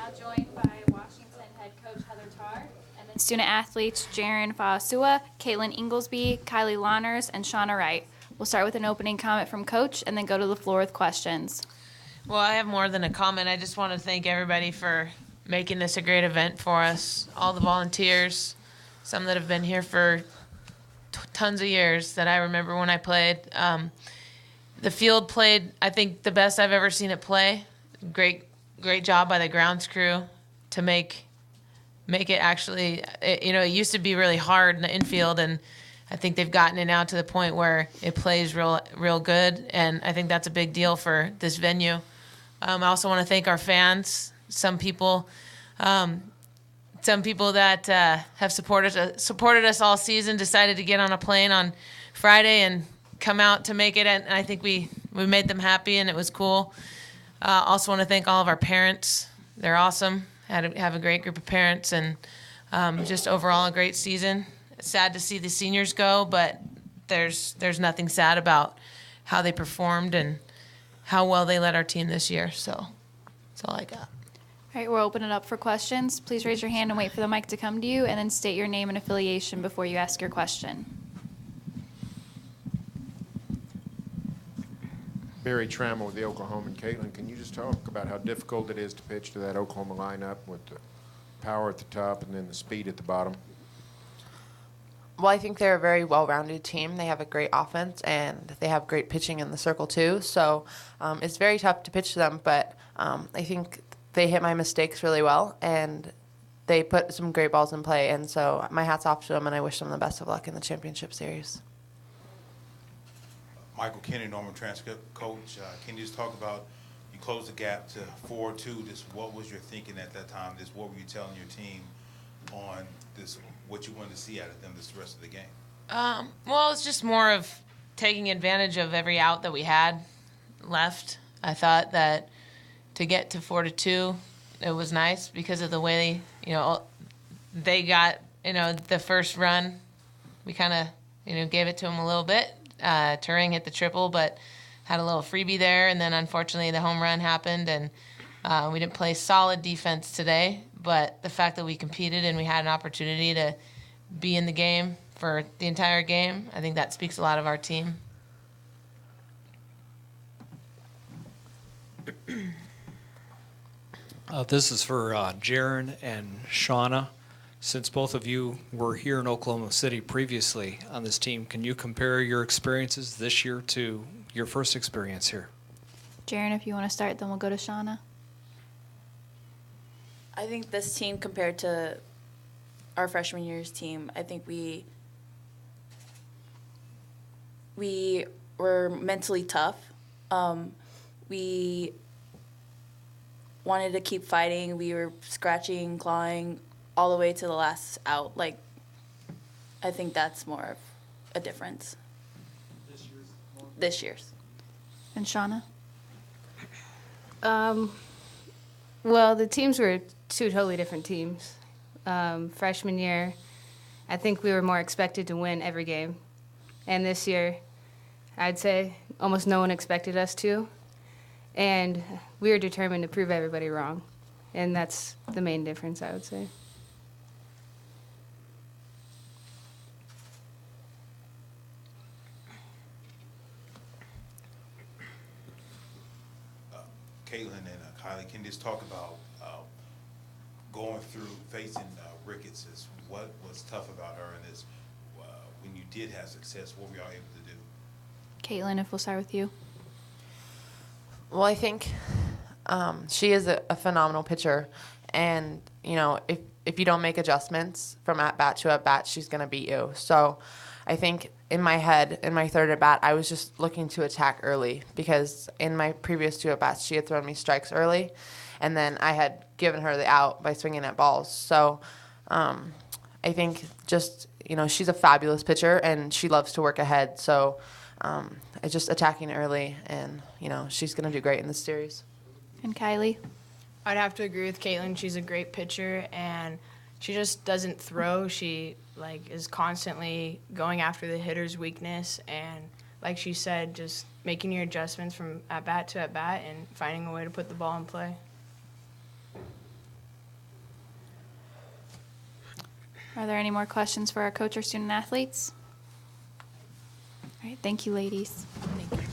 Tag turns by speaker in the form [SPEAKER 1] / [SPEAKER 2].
[SPEAKER 1] now joined by Washington head coach Heather Tarr, and then student athletes Jaren Faasua, Caitlin Inglesby, Kylie Lawners, and Shauna Wright. We'll start with an opening comment from Coach and then go to the floor with questions.
[SPEAKER 2] Well, I have more than a comment. I just want to thank everybody for making this a great event for us. All the volunteers, some that have been here for tons of years that I remember when I played. The field played, I think, the best I've ever seen it play. Great job by the grounds crew to make it actually. It used to be really hard in the infield, and I think they've gotten it now to the point where it plays real good, and I think that's a big deal for this venue. I also want to thank our fans. Some people that have supported us all season decided to get on a plane on Friday and come out to make it, and I think we made them happy, and it was cool. Also want to thank all of our parents. They're awesome. Have a great group of parents, and just overall a great season. It's sad to see the seniors go, but there's nothing sad about how they performed and how well they led our team this year. So that's all I got.
[SPEAKER 1] All right, we'll open it up for questions. Please raise your hand and wait for the mic to come to you, and then state your name and affiliation before you ask your question.
[SPEAKER 3] Barry Trammell with the Oklahoman. Caitlin, can you just talk about how difficult it is to pitch to that Oklahoma lineup with the power at the top and then the speed at the bottom?
[SPEAKER 4] Well, I think they're a very well-rounded team. They have a great offense, and they have great pitching in the circle, too. So it's very tough to pitch to them, but I think they hit my mistakes really well, and they put some great balls in play. And so my hat's off to them, and I wish them the best of luck in the championship series.
[SPEAKER 5] Michael Kenny, Norman transcript coach. Can you just talk about, you closed the gap to 4-2. Just what was your thinking at that time? Just what were you telling your team on this, what you wanted to see out of them this rest of the game?
[SPEAKER 2] Well, it's just more of taking advantage of every out that we had left. I thought that to get to 4-2, it was nice because of the way they got the first run. We kind of gave it to them a little bit. Turing hit the triple, but had a little freebie there, and then unfortunately the home run happened, and we didn't play solid defense today. But the fact that we competed and we had an opportunity to be in the game for the entire game, I think that speaks a lot of our team.
[SPEAKER 6] This is for Jaren and Shauna. Since both of you were here in Oklahoma City previously on this team, can you compare your experiences this year to your first experience here?
[SPEAKER 1] Jaren, if you want to start, then we'll go to Shauna.
[SPEAKER 7] I think this team compared to our freshman year's team, I think we were mentally tough. We wanted to keep fighting. We were scratching, clawing, all the way to the last out. I think that's more of a difference. This year's.
[SPEAKER 1] And Shauna?
[SPEAKER 8] Well, the teams were two totally different teams. Freshman year, I think we were more expected to win every game. And this year, I'd say almost no one expected us to. And we were determined to prove everybody wrong. And that's the main difference, I would say.
[SPEAKER 5] Caitlin and Kylie, can you just talk about going through facing Ricketts? What was tough about her, and when you did have success, what were y'all able to do?
[SPEAKER 1] Caitlin, if we'll start with you.
[SPEAKER 4] Well, I think she is a phenomenal pitcher, and if you don't make adjustments from at bat to at bat, she's going to beat you. So I think in my head, in my third at bat, I was just looking to attack early because in my previous two at bats, she had thrown me strikes early, and then I had given her the out by swinging at balls. So I think just she's a fabulous pitcher, and she loves to work ahead. So it's just attacking early, and she's going to do great in this series.
[SPEAKER 1] And Kylie?
[SPEAKER 9] I'd have to agree with Caitlin. She's a great pitcher, and she just doesn't throw. She is constantly going after the hitter's weakness, and like she said, just making your adjustments from at bat to at bat and finding a way to put the ball in play.
[SPEAKER 1] Are there any more questions for our coach or student athletes? All right, thank you, ladies.
[SPEAKER 9] Thank you.